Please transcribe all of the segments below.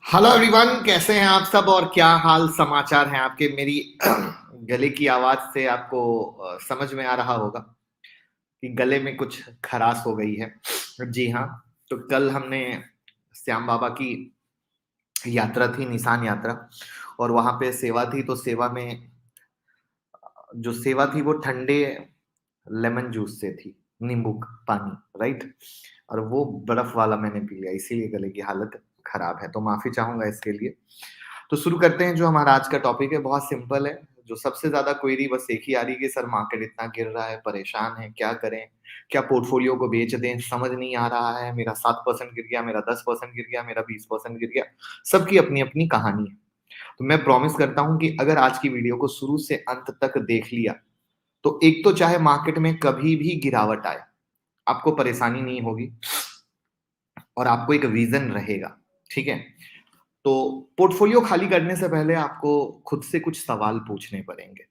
Hello everyone, कैसे हैं आप सब और क्या हाल समाचार हैं आपके। मेरी गले की आवाज से आपको समझ में आ रहा होगा कि गले में कुछ खराश हो गई है। जी हाँ, तो कल हमने श्याम बाबा की यात्रा थी, निशान यात्रा, और वहां पे सेवा थी। तो सेवा में जो सेवा थी वो ठंडे लेमन जूस से थी, नींबू पानी, राइट। और वो बर्फ वाला मैंने पी लिया, इसीलिए गले की हालत खराब है, तो माफी चाहूंगा इसके लिए। तो शुरू करते हैं। जो हमारा आज का टॉपिक है बहुत सिंपल है। जो सबसे ज्यादा क्वेरी बस एक ही आ रही है कि सर मार्केट इतना गिर रहा है, परेशान है, क्या करें, क्या पोर्टफोलियो को बेच दें, समझ नहीं आ रहा है। मेरा 7% गिर गया, मेरा 10% गिर गया, मेरा 20% गिर गया। सबकी अपनी अपनी कहानी है। तो मैं प्रॉमिस करता हूं कि अगर आज की वीडियो को शुरू से अंत तक देख लिया तो एक तो चाहे मार्केट में कभी भी गिरावट आए, आपको परेशानी नहीं होगी और आपको एक विजन रहेगा। ठीक है। तो पोर्टफोलियो खाली करने से पहले आपको खुद से कुछ सवाल पूछने पड़ेंगे।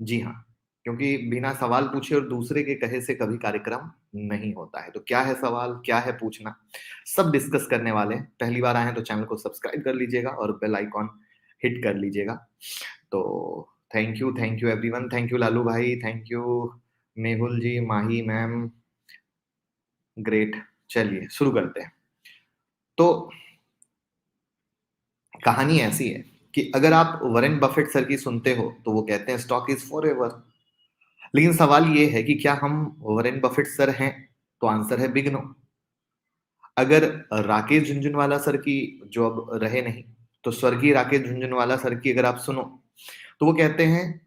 जी हाँ, क्योंकि बिना सवाल पूछे और दूसरे के कहे से कभी कार्यक्रम नहीं होता है। तो क्या है सवाल, क्या है पूछना, सब डिस्कस करने वाले हैं। पहली बार आए हैं तो चैनल को सब्सक्राइब कर लीजिएगा और बेल आइकॉन हिट कर लीजिएगा। तो thank you everyone, thank you Lalu भाई, thank you Mehul ji, Mahi ma'am, great. चलिए शुरू करते हैं। तो कहानी ऐसी है कि अगर आप वॉरेन बफेट सर की सुनते हो तो वो कहते हैं स्टॉक इज फॉर एवर। लेकिन सवाल ये है कि क्या हम वॉरेन बफेट सर हैं? तो आंसर है बिग नो। अगर राकेश झुनझुनवाला सर की, जो अब रहे नहीं, तो स्वर्गीय राकेश झुनझुनवाला सर की अगर आप सुनो तो वो कहते हैं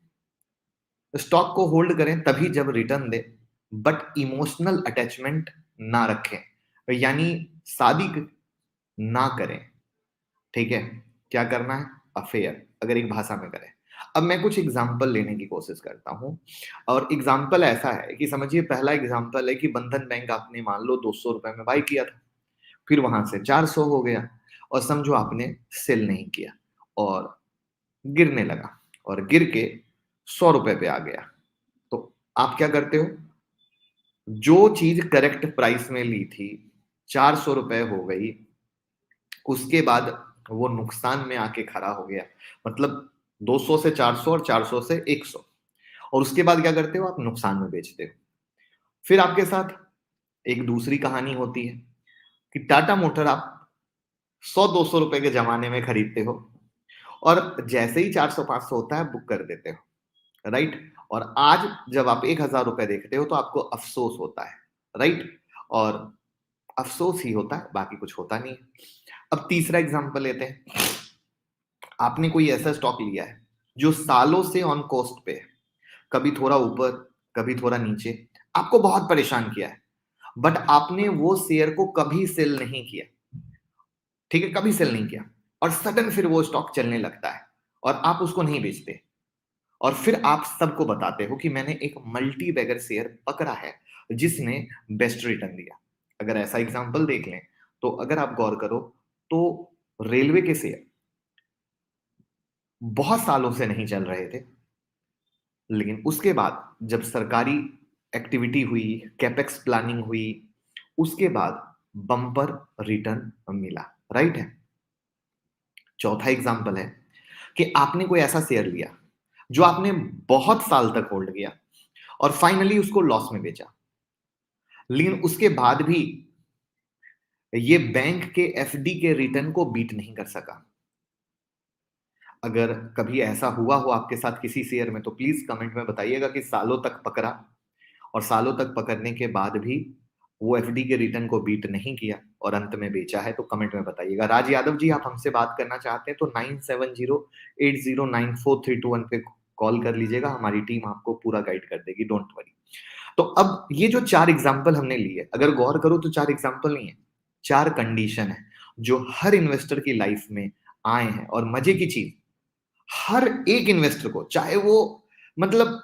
स्टॉक को होल्ड करें तभी जब return they, but emotional attachment ना रखें, यानी शादी ना करें। ठीक है। क्या करना है? अफेयर, अगर एक भाषा में करें। अब मैं कुछ एग्जाम्पल लेने की कोशिश करता हूं। और एग्जाम्पल ऐसा है कि समझिए, पहला एग्जाम्पल है कि बंधन बैंक आपने मान लो 200 रुपए में बाई किया था, फिर वहां से 400 हो गया, और समझो आपने सेल नहीं किया और गिरने लगा, और गिर के 100 रुपए पे आ गया। तो आप क्या करते हो? जो चीज करेक्ट प्राइस में ली थी, 400 रुपए हो गई, उसके बाद वो नुकसान में आके खड़ा हो गया। मतलब 200 से 400 और 400 से 100, और उसके बाद क्या करते हो? आप नुकसान में बेचते हो। फिर आपके साथ एक दूसरी कहानी होती है कि टाटा मोटर आप 100-200 रुपए के जमाने में खरीदते हो, और जैसे ही 400-500 होता है बुक कर देते हो, राइट। और आज जब आप 1,000 रुपए देखते हो तो आपको अफसोस होता है, राइट। और अफसोस ही होता है, बाकी कुछ होता नहीं है। अब तीसरा एग्जांपल लेते हैं। आपने कोई ऐसा स्टॉक लिया है जो सालों से ऑन कॉस्ट पे है, कभी थोड़ा ऊपर, कभी थोड़ा नीचे, आपको बहुत परेशान किया है, बट आपने वो शेयर को कभी सेल नहीं किया। ठीक है, कभी सेल नहीं किया, और सडन फिर वो स्टॉक चलने लगता है और आप उसको नहीं बेचते, और फिर आप सबको बताते हो कि मैंने एक मल्टी बैगर शेयर पकड़ा है जिसने बेस्ट रिटर्न दिया। अगर ऐसा एग्जांपल देख लें तो अगर आप गौर करो तो रेलवे के शेयर बहुत सालों से नहीं चल रहे थे, लेकिन उसके बाद जब सरकारी एक्टिविटी हुई, कैपेक्स प्लानिंग हुई, उसके बाद बम्पर रिटर्न मिला, राइट है। चौथा एग्जांपल है कि आपने कोई ऐसा शेयर लिया जो आपने बहुत साल तक होल्ड किया और फाइनली उसको लॉस में बेचा, लेकिन उसके बाद भी ये बैंक के एफडी के रिटर्न को बीट नहीं कर सका। अगर कभी ऐसा हुआ हो आपके साथ किसी शेयर में तो प्लीज कमेंट में बताइएगा कि सालों तक पकड़ा और सालों तक पकड़ने के बाद भी वो एफडी के रिटर्न को बीट नहीं किया और अंत में बेचा है, तो कमेंट में बताइएगा। राज यादव जी, आप हमसे बात करना चाहते हैं तो 9708094321 पे कॉल कर लीजिएगा, हमारी टीम आपको पूरा गाइड कर देगी, डोंट वरी। तो अब ये जो चार एग्जाम्पल हमने लिए, अगर गौर करो तो चार एग्जाम्पल नहीं है, चार कंडीशन है जो हर इन्वेस्टर की लाइफ में आए हैं। और मजे की चीज, हर एक इन्वेस्टर को, चाहे वो मतलब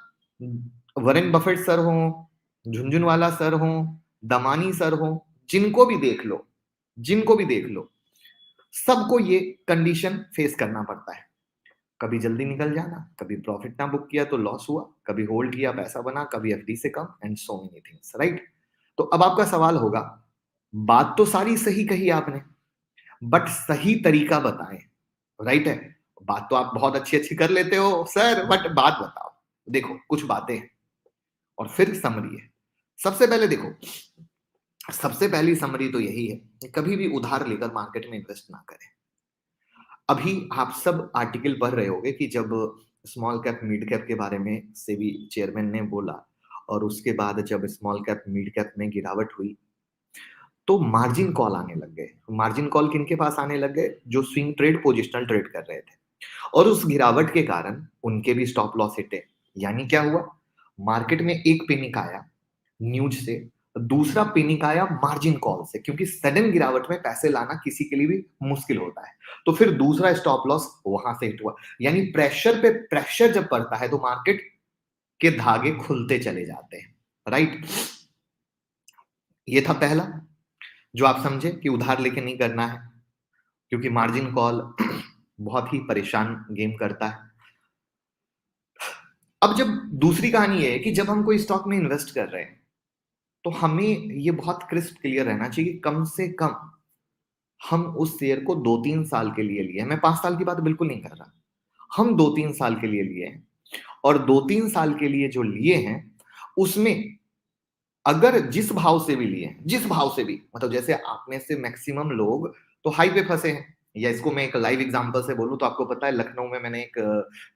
वरेन बफेट सर हो, झुंझुनवाला सर हो, दमानी सर हो, जिनको भी देख लो, जिनको भी देख लो, सबको ये कंडीशन फेस करना पड़ता है। कभी जल्दी निकल जाना, कभी प्रॉफिट ना बुक किया तो लॉस हुआ, कभी होल्ड किया पैसा बना, कभी एफडी से कम, and so many things, right. तो अब आपका सवाल होगा, बात तो सारी सही कही आपने, बट सही तरीका बताएं। राइट है? बात तो आप बहुत अच्छी अच्छी कर लेते हो सर, बट बात बताओ। देखो कुछ बातें हैं और फिर समरी है। सबसे पहले देखो, सबसे पहली समरी तो यही है कि कभी भी उधार लेकर मार्केट में इन्वेस्ट ना करें। अभी आप सब आर्टिकल पढ़ रहे होंगे कि जब स्मॉल कैप मिड कैप के बारे में सेबी चेयरमैन ने बोला और उसके बाद जब स्मॉल कैप मिड कैप में गिरावट हुई तो मार्जिन कॉल आने लग गए। मार्जिन कॉल किनके पास आने लग गए? जो स्विंग ट्रेड पोजिशनल ट्रेड कर रहे थे और उस गिरावट के कारण उनके भी स्टॉप लॉस हिटे। यानी क्या हुआ? मार्केट में एक पैनिक आया न्यूज से, दूसरा पैनिक आया मार्जिन कॉल से, क्योंकि सडन गिरावट में पैसे लाना किसी के लिए भी मुश्किल होता है। तो फिर दूसरा स्टॉप लॉस वहां से हिट हुआ। यानी प्रेशर पे प्रेशर जब पड़ता है तो मार्केट के धागे खुलते चले जाते हैं। राइट? ये था पहला, जो आप समझे कि उधार लेके नहीं करना है, क्योंकि मार्जिन कॉल बहुत ही परेशान गेम करता है। अब जब दूसरी कहानी ये है कि जब हम कोई स्टॉक में इन्वेस्ट कर रहे हैं तो हमें ये बहुत क्रिस्प क्लियर रहना चाहिए कि कम से कम हम उस शेयर को 2-3 साल के लिए लिए। मैं 5 साल की बात बिल्कुल नहीं कर रहा, हम 2-3 साल के लिए लिए हैं। और 2-3 साल के लिए जो लिए हैं उसमें अगर जिस भाव से भी लिए, जिस भाव से भी, मतलब जैसे आप में से मैक्सिमम लोग तो हाई पे फंसे हैं, या इसको मैं एक लाइव एग्जांपल से बोलूं तो आपको पता है लखनऊ में मैंने एक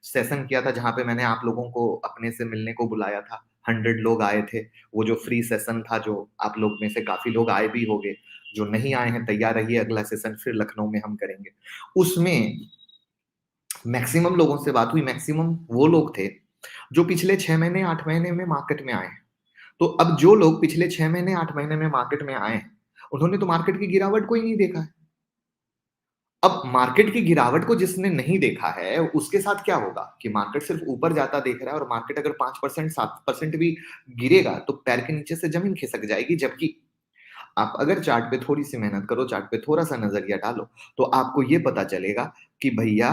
सेशन किया था जहां पे मैंने आप लोगों को अपने से मिलने को बुलाया था। 100 लोग आए थे। वो जो फ्री सेशन था, जो आप लोग में से काफी लोग आए भी होंगे, जो नहीं आए हैं तैयार रहिए, अगला सेशन फिर लखनऊ में हम करेंगे। उसमें मैक्सिमम लोगों से बात हुई, मैक्सिमम वो लोग थे जो पिछले 6 महीने 8 महीने में मार्केट में आए। तो अब जो लोग पिछले 6 महीने 8 महीने में मार्केट में आए हैं, उन्होंने तो मार्केट की गिरावट को ही नहीं देखा है। अब मार्केट की गिरावट को जिसने नहीं देखा है उसके साथ क्या होगा कि मार्केट सिर्फ ऊपर जाता देख रहा है, और मार्केट अगर 5% 7% भी गिरेगा तो पैर के नीचे से जमीन खिसक जाएगी। जबकि आप अगर चार्ट पे थोड़ी सी मेहनत करो, चार्ट पे थोड़ा सा नजरिया डालो, तो आपको ये पता चलेगा कि भैया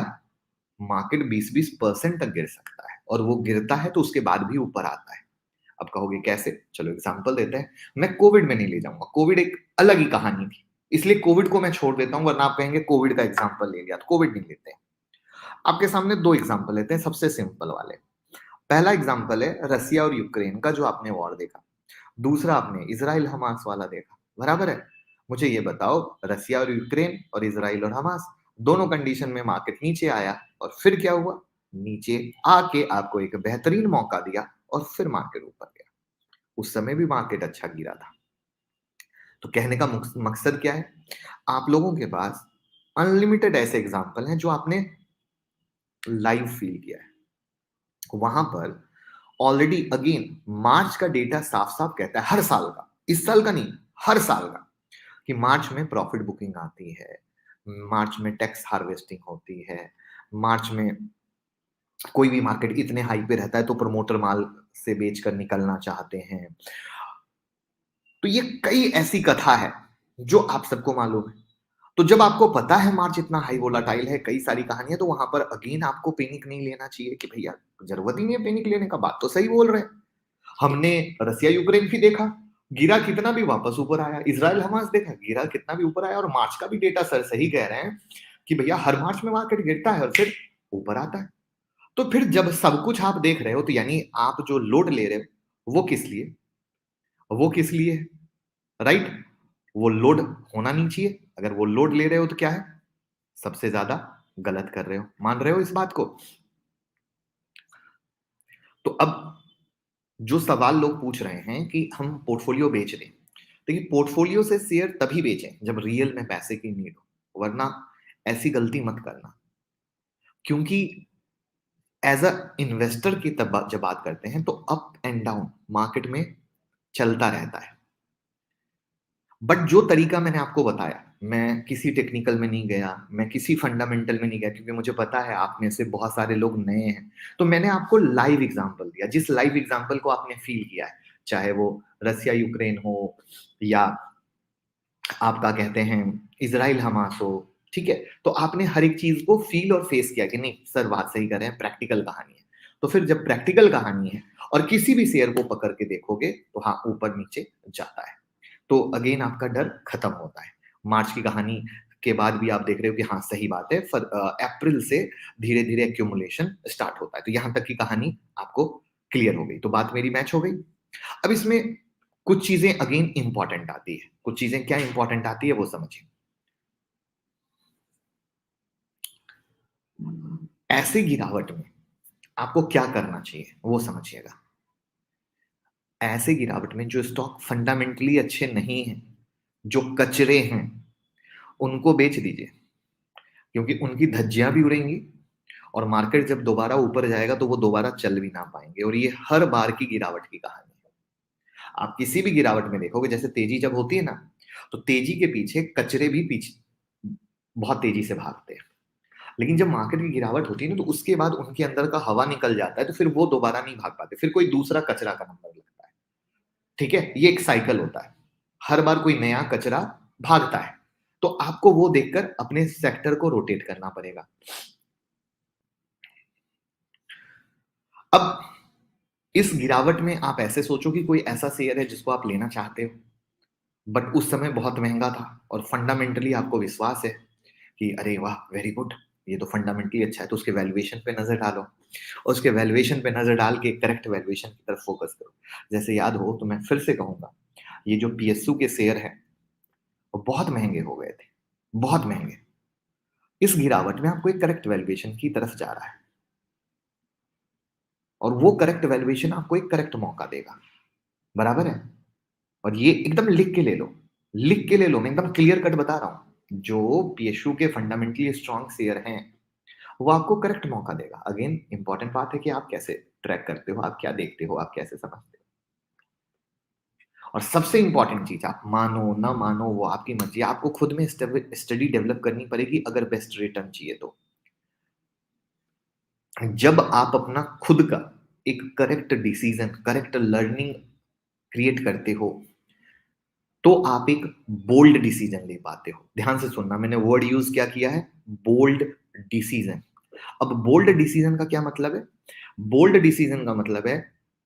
मार्केट 20-20% तक गिर सकता है, और वो गिरता है तो उसके बाद भी ऊपर आता है। अब कहोगे कैसे? चलो एग्जांपल देते हैं। मैं कोविड में नहीं ले जाऊंगा, कोविड एक अलग ही कहानी थी, इसलिए कोविड को मैं छोड़ देता हूं, वरना आप कहेंगे कोविड का एग्जांपल ले लिया, तो कोविड नहीं लेते हैं। आपके सामने दो एग्जांपल लेते हैं, सबसे सिंपल वाले। पहला एग्जांपल है रसिया और यूक्रेन का, जो आपने वॉर देखा। दूसरा आपने इजराइल हमास वाला देखा, बराबर है? मुझे ये बताओ, रसिया और यूक्रेन और इजराइल और हमास दोनों कंडीशन में मार्केट नीचे आया, और फिर क्या हुआ? नीचे आके आपको एक बेहतरीन मौका दिया और फिर मार्केट ऊपर गया। उस समय भी मार्केट अच्छा गिरा था। तो कहने का मकसद क्या है? आप लोगों के पास अनलिमिटेड ऐसे एग्जाम्पल हैं जो आपने लाइव फील किया है। वहां पर ऑलरेडी अगेन मार्च का डेटा साफ साफ कहता है, हर साल का, इस साल का नहीं, हर साल का, कि मार्च में प्रॉफिट बुकिंग आती है, मार्च में टैक्स हार्वेस्टिंग होती है, मार्च में कोई भी मार्केट इतने हाई पे रहता है तो प्रमोटर माल से बेचकर निकलना चाहते हैं। तो ये कई ऐसी कथा है जो आप सबको मालूम है। तो जब आपको पता है मार्च इतना हाई वोलाटाइल है, कई सारी कहानियां, तो वहां पर अगेन आपको पैनिक नहीं लेना चाहिए कि भैया जरूरत ही नहीं है पैनिक लेने का, बात तो सही बोल रहे हैं। हमने रसिया यूक्रेन भी देखा, गिरा कितना भी वापस ऊपर आया। इसराइल हमास देखा, गिरा कितना भी ऊपर आया। और मार्च का भी डेटा सर सही कह रहे हैं कि भैया हर मार्च में मार्केट गिरता है और फिर ऊपर आता है। तो फिर जब सब कुछ आप देख रहे हो तो यानी आप जो लोड ले रहे हो वो किस लिए, वो किस लिए है? राइट? वो लोड होना नहीं चाहिए। अगर वो लोड ले रहे हो तो क्या है? सबसे ज्यादा गलत कर रहे हो। मान रहे हो इस बात को? तो अब जो सवाल लोग पूछ रहे हैं कि हम पोर्टफोलियो बेच दें, देखिए पोर्टफोलियो से शेयर तभी बेचें जब रियल में पैसे की नीड हो, वरना ऐसी गलती मत करना। क्योंकि एज अ इन्वेस्टर की तब जब बात करते हैं तो अप एंड डाउन मार्केट में चलता रहता है। बट जो तरीका मैंने आपको बताया, मैं किसी टेक्निकल में नहीं गया, मैं किसी फंडामेंटल में नहीं गया, क्योंकि मुझे पता है आप में से बहुत सारे लोग नए हैं। तो मैंने आपको लाइव एग्जांपल दिया, जिस लाइव एग्जांपल को आपने फील किया है, चाहे वो रसिया यूक्रेन हो या आपका कहते हैं इजराइल हमास हो, ठीक है? तो आपने हर एक चीज को फील और फेस किया कि नहीं सर बात सही कर रहे हैं, प्रैक्टिकल कहानी है। तो फिर जब प्रैक्टिकल कहानी है और किसी भी शेयर को पकड़ के देखोगे तो हाँ ऊपर नीचे जाता है, तो अगेन आपका डर खत्म होता है। मार्च की कहानी के बाद भी आप देख रहे हो कि हाँ सही बात है, अप्रैल से धीरे धीरे एक्यूमुलेशन स्टार्ट होता है। तो यहां तक की कहानी आपको क्लियर हो गई, तो बात मेरी मैच हो गई। अब इसमें कुछ चीजें अगेन इंपॉर्टेंट आती है, कुछ चीजें क्या इंपॉर्टेंट आती है वो समझिए। ऐसे गिरावट में आपको क्या करना चाहिए वो समझिएगा। ऐसे गिरावट में जो स्टॉक फंडामेंटली अच्छे नहीं हैं, जो कचरे हैं, उनको बेच दीजिए, क्योंकि उनकी धज्जियां भी उड़ेंगी और मार्केट जब दोबारा ऊपर जाएगा तो वो दोबारा चल भी ना पाएंगे। और ये हर बार की गिरावट की कहानी है। आप किसी भी गिरावट में देखोगे, जैसे तेजी जब होती है ना, तो तेजी के पीछे कचरे भी पीछे बहुत तेजी से भागते हैं। लेकिन जब मार्केट की गिरावट होती है ना, तो उसके बाद उनके अंदर का हवा निकल जाता है, तो फिर वो दोबारा नहीं भाग पाते, फिर कोई दूसरा कचरा का नंबर लगता है। ठीक है, ये एक साइकिल होता है, हर बार कोई नया कचरा भागता है। तो आपको वो देखकर अपने सेक्टर को रोटेट करना पड़ेगा। अब इस गिरावट में आप ऐसे सोचो कि कोई ऐसा शेयर है जिसको आप लेना चाहते हो, बट उस समय बहुत महंगा था और फंडामेंटली आपको विश्वास है कि अरे वाह वेरी गुड, ये तो फंडामेंटली अच्छा है, तो उसके वैल्यूएशन पे नजर डालो और उसके वैल्यूएशन पे नजर डाल के करेक्ट वैल्यूएशन की तरफ फोकस करो। जैसे याद हो तो मैं फिर से कहूंगा, ये जो पीएसयू के शेयर हैं वो बहुत महंगे हो गए थे, बहुत महंगे। इस गिरावट में आपको एक करेक्ट वैल्यूएशन की तरफ जा रहा है और वो करेक्ट वैल्यूएशन आपको एक करेक्ट मौका देगा, बराबर है। और ये एकदम लिख के ले लो, लिख के ले लो, मैं एकदम क्लियर कट बता रहा हूं, जो पीएसयू के फंडामेंटली स्ट्रॉन्ग शेयर हैं वो आपको करेक्ट मौका देगा। अगेन इंपॉर्टेंट बात है कि आप कैसे ट्रैक करते हो, आप क्या देखते हो, आप कैसे समझते हो। और सबसे इंपॉर्टेंट चीज, आप मानो ना मानो वो आपकी मर्जी, आपको खुद में स्टडी डेवलप करनी पड़ेगी अगर बेस्ट रिटर्न चाहिए तो। जब आप अपना खुद का एक correct decision, correct learning create करते हो, तो आप एक बोल्ड डिसीजन ले पाते हो। ध्यान से सुनना, मैंने वर्ड यूज क्या किया है, बोल्ड डिसीजन। अब बोल्ड डिसीजन का क्या मतलब है? बोल्ड डिसीजन का मतलब है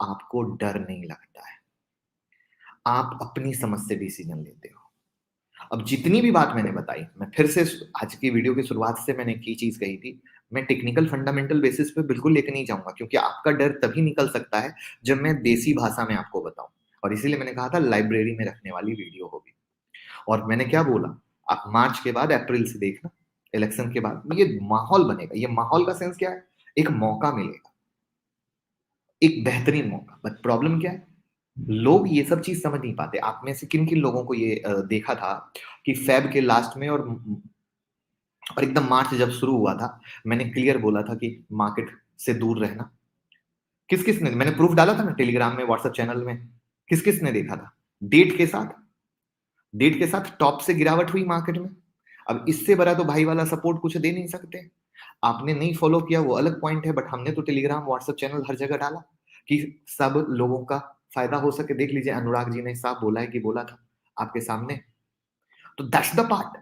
आपको डर नहीं लगता है, आप अपनी समझ से डिसीजन लेते हो। अब जितनी भी बात मैंने बताई, मैं फिर से आज की वीडियो की शुरुआत से मैंने की चीज कही थी, मैं टेक्निकल फंडामेंटल बेसिस पे बिल्कुल लेके नहीं जाऊंगा, क्योंकि आपका डर तभी निकल सकता है जब मैं देसी भाषा में आपको बताऊं। और इसीलिए मैंने कहा था लाइब्रेरी में रखने वाली वीडियो होगी। और मैंने क्या बोला, आप मार्च के बाद अप्रैल से देखना, इलेक्शन के बाद ये माहौल बनेगा। ये माहौल का सेंस क्या है? एक मौका मिलेगा, एक बेहतरीन मौका। बट प्रॉब्लम क्या है, लोग ये सब चीज समझ नहीं पाते। आप में से किन किन लोगों को ये देखा था कि फेब के लास्ट में और एकदम मार्च जब शुरू हुआ था, मैंने क्लियर बोला था कि मार्केट से दूर रहना। किस किस ने, मैंने प्रूफ डाला था ना टेलीग्राम में, व्हाट्सएप चैनल में, किस किस ने देखा था? डेट के साथ, डेट के साथ टॉप से गिरावट हुई मार्केट में। अब इससे बड़ा तो भाई वाला सपोर्ट कुछ दे नहीं सकते। आपने नहीं फॉलो किया वो अलग पॉइंट है, बट हमने तो टेलीग्राम व्हाट्सएप चैनल हर जगह डाला कि सब लोगों का फायदा हो सके। देख लीजिए, अनुराग जी ने साफ बोला है कि बोला था आपके सामने। तो दैट्स द पार्ट।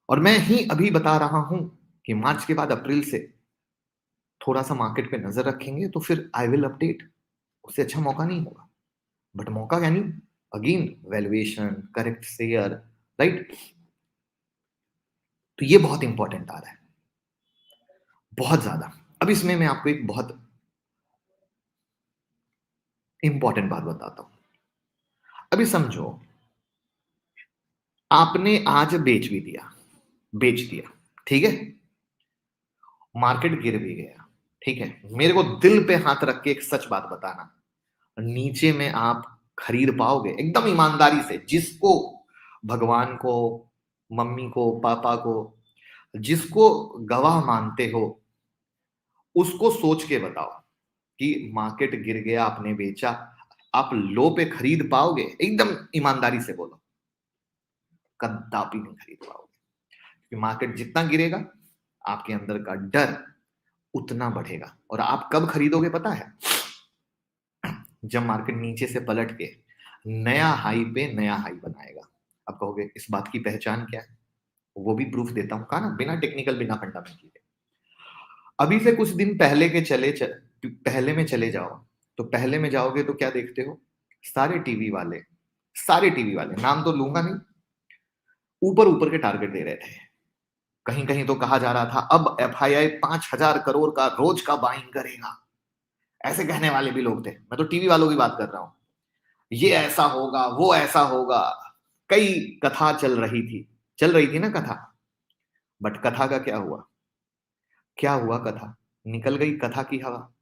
और मैं ही अभी बता रहा हूं कि मार्च के बाद अप्रैल से थोड़ा सा मार्केट पे नजर रखेंगे तो फिर आई विल अपडेट। उससे अच्छा मौका नहीं होगा। बट मौका यानी again valuation, correct share, right. तो ये बहुत इंपॉर्टेंट आ रहा है, बहुत ज्यादा। अब इसमें मैं आपको एक बहुत इंपॉर्टेंट बात बताता हूं। अभी समझो, आपने आज बेच भी दिया, बेच दिया, ठीक है, मार्केट गिर भी गया, ठीक है। मेरे को दिल पे हाथ रख के एक सच बात बताना, नीचे में आप खरीद पाओगे एकदम ईमानदारी से? जिसको, भगवान को, मम्मी को, पापा को, जिसको गवाह मानते हो, उसको सोच के बताओ कि मार्केट गिर गया, आपने बेचा, आप लो पे खरीद पाओगे? एकदम ईमानदारी से बोलो। कदापि नहीं खरीद पाओगे, क्योंकि मार्केट जितना गिरेगा आपके अंदर का डर उतना बढ़ेगा। और आप कब खरीदोगे पता है? जब मार्केट नीचे से पलट के नया हाई पे नया हाई बनाएगा। अब कहोगे इस बात की पहचान क्या है? वो भी प्रूफ देता हूं, कहा ना, बिना टेक्निकल बिना फंडामेंटल के। अभी से कुछ दिन पहले के पहले में चले जाओ, तो पहले में जाओगे तो क्या देखते हो? सारे टीवी वाले, सारे टीवी वाले, नाम तो लूंगा नहीं, ऊपर ऊपर के टारगेट दे रहे थे। कहीं कहीं तो कहा जा रहा था अब एफआईआई 5,000 करोड़ का रोज का बाइंग करेगा। ऐसे कहने वाले भी लोग थे। मैं तो टीवी वालों की बात कर रहा हूं। ये ऐसा होगा, वो ऐसा होगा। कई कथा चल रही थी ना कथा। बट कथा का क्या हुआ? क्या हुआ? कथा निकल गई, कथा की हवा।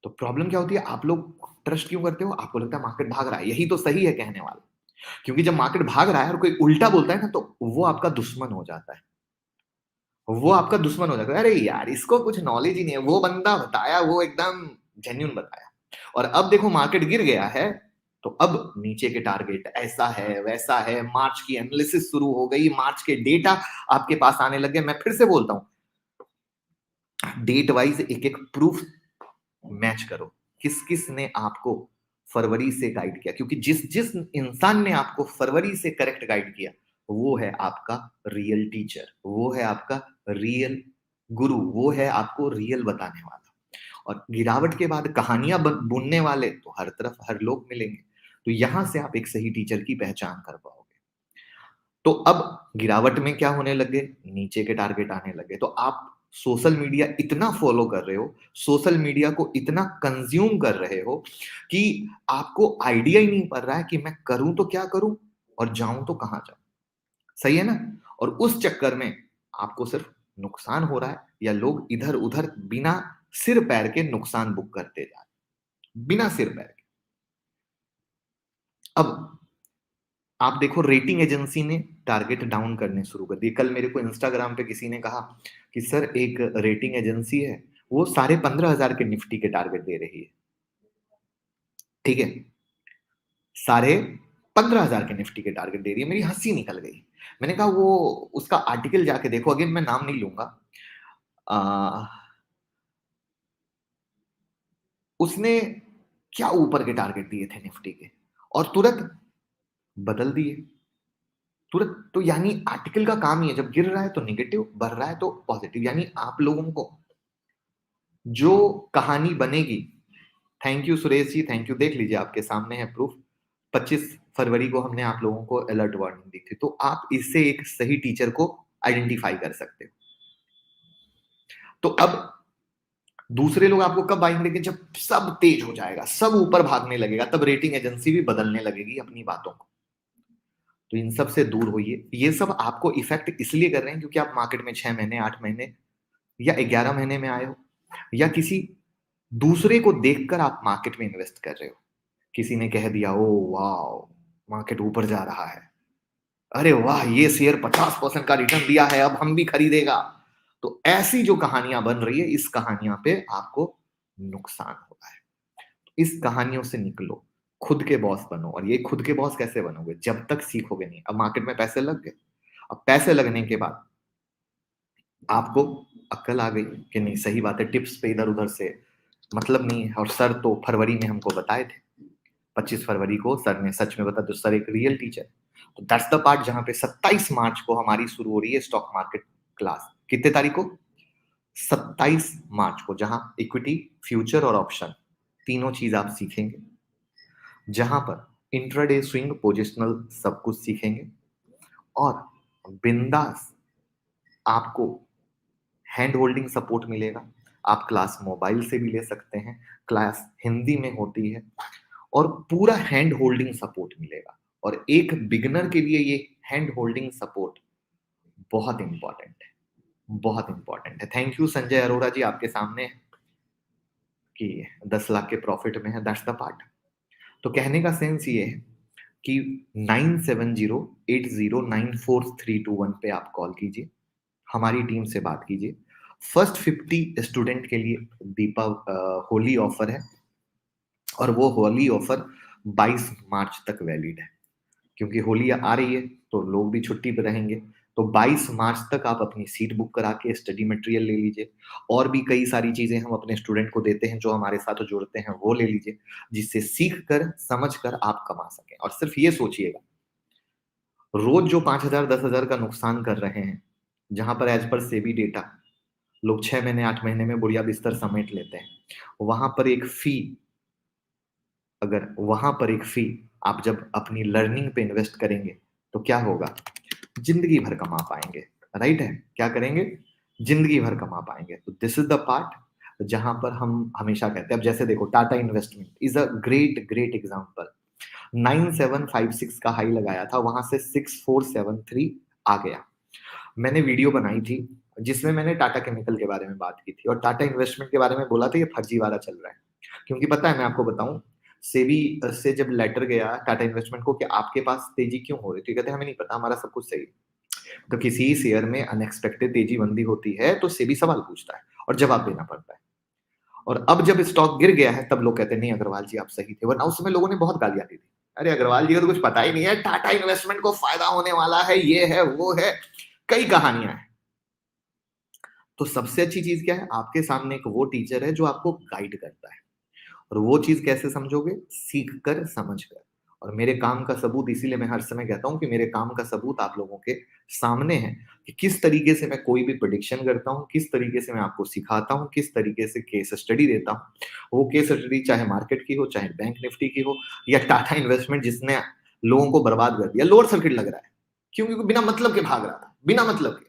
तो प्रॉब्लम क्या होती है? आप लोग ट्रस्ट क्यों करते हो? आपको लगता है मार्केट भाग रहा है, यही तो सही है कहने वाला। क्योंकि जब मार्केट भाग रहा है और कोई उल्टा बोलता है ना, तो वो आपका दुश्मन हो जाता है। वो आपका दुश्मन हो जाता है। अरे यार, इसको कुछ नॉलेज ही नहीं है, वो बंदा बताया, वो एकदम जेन्युइन बताया। और अब देखो मार्केट गिर गया है, तो अब नीचे के टारगेट ऐसा है, वैसा है। मार्च की एनालिसिस शुरू हो गई, मार्च के डेटा आपके पास आने लगे। मैं फिर से बोलता हूं, डेट वाइज एक एक प्रूफ मैच करो। किस किस ने आपको फरवरी से गाइड किया? क्योंकि जिस जिस इंसान ने आपको फरवरी से करेक्ट गाइड किया, वो है आपका रियल टीचर, वो है आपका रियल गुरु, वो है आपको रियल बताने वाला। और गिरावट के बाद कहानियां बुनने वाले तो हर तरफ हर लोग मिलेंगे। तो यहां से आप एक सही टीचर की पहचान कर पाओगे। तो अब गिरावट में क्या होने लगे? नीचे के टारगेट आने लगे। तो आप सोशल मीडिया इतना फॉलो कर रहे हो, सोशल मीडिया को इतना कंज्यूम कर रहे हो कि आपको आइडिया ही नहीं पड़ रहा है कि मैं करूं तो क्या करूं और जाऊं तो कहां जाऊं। सही है ना? और उस चक्कर में आपको सिर्फ नुकसान हो रहा है, या लोग इधर उधर बिना सिर पैर के नुकसान बुक करते जा रहे हैं, बिना सिर पैर के। अब आप देखो, रेटिंग एजेंसी ने टारगेट डाउन करने शुरू कर दिए। कल मेरे को इंस्टाग्राम पे किसी ने कहा कि सर, एक रेटिंग एजेंसी है, वो 15,500 के निफ्टी के टारगेट दे रही है। ठीक है, 15,500 के निफ्टी के टारगेट दे रही है। मेरी हंसी निकल गई। मैंने कहा वो उसका आर्टिकल जाके देखो। अगेन मैं नाम नहीं लूंगा। आ, उसने क्या ऊपर के टारगेट दिए थे निफ्टी के, और तुरंत बदल दिए। तुरंत। तो यानी आर्टिकल का काम ही है, जब गिर रहा है तो निगेटिव, बढ़ रहा है तो पॉजिटिव। यानी आप लोगों को जो कहानी बनेगी। Thank you Suresh ji, thank you. देख लीजिए, आपके सामने है प्रूफ। 25 फरवरी को हमने आप लोगों को अलर्ट वार्निंग दी थी। तो आप इससे एक सही टीचर को आइडेंटिफाई कर सकते हो। तो अब दूसरे लोग आपको कब बाइंग देंगे? जब सब तेज हो जाएगा, सब ऊपर भागने लगेगा, तब रेटिंग एजेंसी भी बदलने लगेगी अपनी बातों को। तो इन सब से दूर होइए। ये सब आपको इफेक्ट इसलिए कर रहे हैं क्योंकि आप मार्केट में 6 महीने, 8 महीने या 11 महीने में आए हो, या किसी दूसरे को देखकर आप मार्केट में इन्वेस्ट कर रहे हो। किसी ने कह दिया, ओ वाह, मार्केट ऊपर जा रहा है, अरे वाह, ये शेयर 50% का रिटर्न दिया है, अब हम भी खरीदेगा। तो ऐसी जो कहानियां बन रही है, इस कहानियां पे आपको नुकसान हो रहा है। इस कहानियों से निकलो, खुद के बॉस बनो। और ये खुद के बॉस कैसे बनोगे? जब तक सीखोगे नहीं। अब मार्केट में पैसे लग गए, अब पैसे लगने के बाद आपको अक्ल आ गई कि नहीं, सही बात है, टिप्स पे इधर उधर से मतलब नहीं है। और सर तो फरवरी में हमको बताए थे, 25 फरवरी को सर ने सच में बता दो। सर एक रियल टीचर। तो दैट्स द पार्ट जहां पे 27 मार्च को हमारी शुरू हो रही है स्टॉक मार्केट क्लास। कितने तारीख को? 27 मार्च को, जहां इक्विटी, फ्यूचर और ऑप्शन तीनों चीज आप सीखेंगे। जहां पर इंट्राडे, स्विंग, पोजिशनल सब कुछ सीखेंगे। और बिंदास आपको हैंड होल्डिंग सपोर्ट मिलेगा। आप क्लास मोबाइल से भी ले सकते हैं, क्लास हिंदी में होती है, और पूरा हैंड होल्डिंग सपोर्ट मिलेगा। और एक बिगनर के लिए ये हैंड होल्डिंग सपोर्ट बहुत इंपॉर्टेंट है, बहुत इंपॉर्टेंट है। थैंक यू संजय अरोड़ा जी, आपके सामने कि 10 लाख के प्रॉफिट में है, दैट्स द पार्ट। तो कहने का सेंस ये है कि 9708094321 पे आप कॉल कीजिए, हमारी टीम से बात कीजिए। फर्स्ट 50 स्टूडेंट के लिए दीपा होली ऑफर है, और वो होली ऑफर 22 मार्च तक वैलिड है। क्योंकि होली आ रही है तो लोग भी छुट्टी पे रहेंगे। तो 22 मार्च तक आप अपनी सीट बुक करा के स्टडी मटेरियल ले लीजिए। और भी कई सारी चीजें हम अपने स्टूडेंट को देते हैं, जो हमारे साथ जुड़ते हैं, वो ले लीजिए, जिससे सीख कर समझ कर आप कमा सकें। और सिर्फ ये सोचिएगा, रोज जो 5,000 10,000 का नुकसान कर रहे हैं, जहां पर एज पर सेबी डेटा लोग 6 महीने 8 महीने में बुढ़िया बिस्तर समेट लेते हैं, वहां पर एक फी, अगर वहां पर एक फी आप जब अपनी लर्निंग पे इन्वेस्ट करेंगे, तो क्या होगा? जिंदगी भर कमा पाएंगे। राइट है, क्या करेंगे? जिंदगी भर कमा पाएंगे। तो दिस इज द पार्ट जहां पर हम हमेशा कहते हैं। अब जैसे देखो, Tata investment is a great great example. 9756 का हाई लगाया था, वहां से 6473 आ गया। मैंने वीडियो बनाई थी जिसमें मैंने टाटा केमिकल के बारे में बात की थी और टाटा इन्वेस्टमेंट के बारे में बोला था ये फर्जीवाड़ा चल रहा है। क्योंकि पता है, मैं आपको बताऊं, सेबी से जब लेटर गया टाटा इन्वेस्टमेंट को कि आपके पास तेजी क्यों हो रही थी, कहते हैं हमें नहीं पता, हमारा सब कुछ सही है। तो किसी शेयर में अनएक्सपेक्टेड तेजी बंदी होती है तो सेबी सवाल पूछता है और जवाब देना पड़ता है। और अब जब स्टॉक गिर गया है तब लोग कहते हैं नहीं अग्रवाल जी आप सही थे, वरना उस समय लोगों ने बहुत गालियां दी थी। अरे अग्रवाल जी को तो कुछ पता ही नहीं है, टाटा इन्वेस्टमेंट को फायदा होने वाला है, ये है वो है, कई कहानियां हैं। तो सबसे अच्छी चीज क्या है? आपके सामने एक वो टीचर है जो आपको गाइड करता है। और वो चीज कैसे समझोगे? सीख कर, समझ कर। और मेरे काम का सबूत, इसीलिए मैं हर समय कहता हूं कि मेरे काम का सबूत आप लोगों के सामने है कि किस तरीके से मैं कोई भी प्रिडिक्शन करता हूं, किस तरीके से मैं आपको सिखाता हूं, किस तरीके से केस स्टडी देता हूं। वो केस स्टडी चाहे मार्केट की हो, चाहे बैंक निफ्टी की हो, या टाटा इन्वेस्टमेंट जिसने लोगों को बर्बाद कर दिया। लोअर सर्किट लग रहा है क्यों? क्योंकि बिना मतलब के भाग रहा था, बिना मतलब के।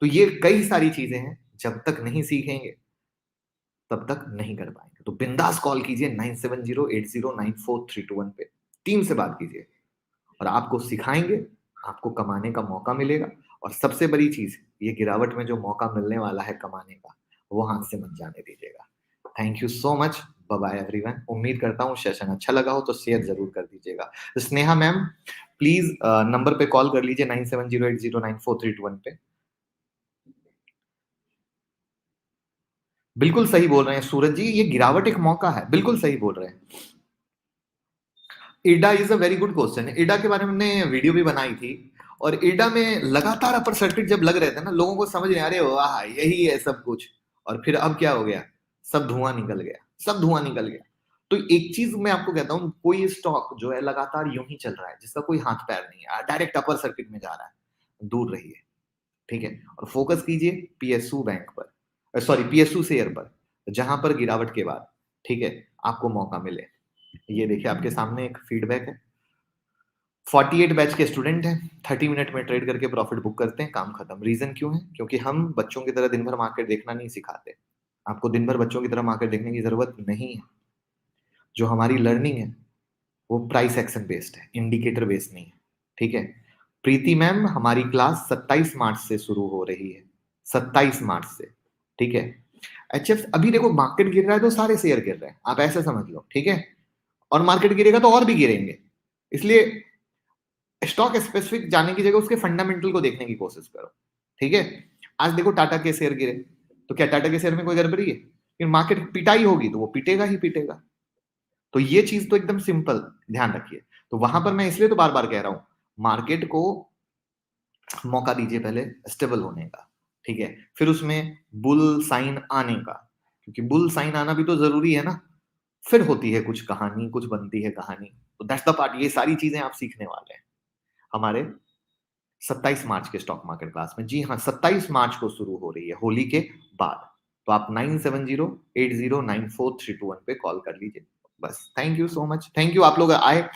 तो ये कई सारी चीजें हैं, जब तक नहीं सीखेंगे तब तक नहीं कर पाएंगे। तो बिंदास कॉल कीजिए 9708094321 पे, टीम से बात कीजिए और आपको सिखाएंगे, आपको कमाने का मौका मिलेगा। और सबसे बड़ी चीज, ये गिरावट में जो मौका मिलने वाला है कमाने का, वो हाथ से मत जाने दीजिएगा। Thank you so much. Bye bye everyone. उम्मीद करता हूँ सेशन अच्छा लगा हो तो शेयर जरूर कर दीजिएगा। स्नेहा मैम, प्लीज नंबर पे कॉल कर लीजिए 9708094321 पे। बिल्कुल सही बोल रहे हैं सूरज जी, ये गिरावट एक मौका है, बिल्कुल सही बोल रहे हैं। एडा is a very good question. एडा के बारे में हमने वीडियो भी बनाई थी। और एडा में लगातार अपर सर्किट जब लग रहे थे ना, लोगों को समझ नहीं, अरे वाह यही है सब कुछ। और फिर अब क्या हो गया? सब धुआं निकल गया, सब धुआं निकल गया। तो एक चीज मैं आपको कहता हूँ, कोई स्टॉक जो है लगातार यूं ही चल रहा है, जिसका कोई हाथ पैर नहीं है, डायरेक्ट अपर सर्किट में जा रहा है, दूर रहिए। ठीक है, और फोकस कीजिए पीएसयू बैंक पर, सॉरी पीएसयू शेयर पर, जहां पर गिरावट के बाद, ठीक है, आपको मौका मिले। ये देखिए आपके सामने एक फीडबैक है। 48 बैच के स्टूडेंट हैं, 30 मिनट में ट्रेड करके प्रॉफिट बुक करते हैं, काम खत्म। रीजन क्यों है? क्योंकि हम बच्चों की तरह दिन भर मार्केट देखना नहीं सिखाते। आपको दिन भर बच्चों की तरह मार्केट देखने की जरूरत नहीं है। जो हमारी लर्निंग है वो प्राइस एक्शन बेस्ड है, इंडिकेटर बेस्ड नहीं है। ठीक है। प्रीति मैम, हमारी क्लास 27 मार्च से शुरू हो रही है, 27 मार्च से। ठीक है। एचएफ, अभी देखो मार्केट गिर रहा है तो सारे शेयर गिर रहे हैं, आप ऐसे समझ लो। ठीक है। और मार्केट गिरेगा तो और भी गिरेंगे। इसलिए स्टॉक स्पेसिफिक जाने की जगह उसके फंडामेंटल को देखने की कोशिश करो। ठीक है। आज देखो टाटा के शेयर गिरे, तो क्या टाटा के शेयर में कोई गड़बड़ी है? फिर मार्केट पिटाई होगी तो वो पिटेगा ही पिटेगा। तो ये चीज तो एकदम सिंपल, ध्यान रखिए। तो वहां पर मैं इसलिए तो बार बार कह रहा हूं, मार्केट को मौका दीजिए पहले स्टेबल होने का। ठीक है। फिर उसमें बुल साइन आने का, क्योंकि बुल साइन आना भी तो जरूरी है ना। फिर होती है कुछ कहानी, कुछ बनती है कहानी। तो दैट्स द पार्ट, ये सारी चीजें आप सीखने वाले हैं हमारे 27 मार्च के स्टॉक मार्केट क्लास में। जी हाँ, 27 मार्च को शुरू हो रही है, होली के बाद। तो आप 9708094321 पे कॉल कर लीजिए। बस, thank you so much. Thank you, आप लोग आए,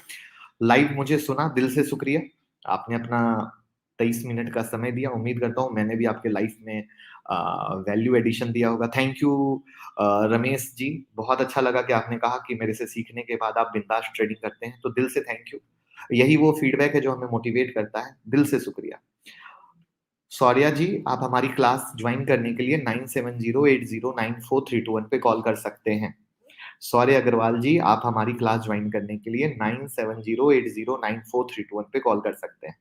लाइव मुझे सुना, दिल से शुक्रिया। आपने अपना 23 मिनट का समय दिया। उम्मीद करता हूँ मैंने भी आपके लाइफ में वैल्यू एडिशन दिया होगा। थैंक यू रमेश जी, बहुत अच्छा लगा कि आपने कहा कि मेरे से सीखने के बाद आप बिंदास ट्रेडिंग करते हैं, तो दिल से थैंक यू। यही वो फीडबैक है जो हमें मोटिवेट करता है, दिल से शुक्रिया। सौर्या जी, आप हमारी क्लास ज्वाइन करने के लिए 9708094321 पे कॉल कर सकते हैं। सौर्य अग्रवाल जी, आप हमारी क्लास ज्वाइन करने के लिए 9708094321 पे कॉल कर सकते हैं।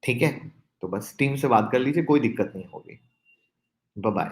ठीक है। तो बस टीम से बात कर लीजिए, कोई दिक्कत नहीं होगी। Bye bye.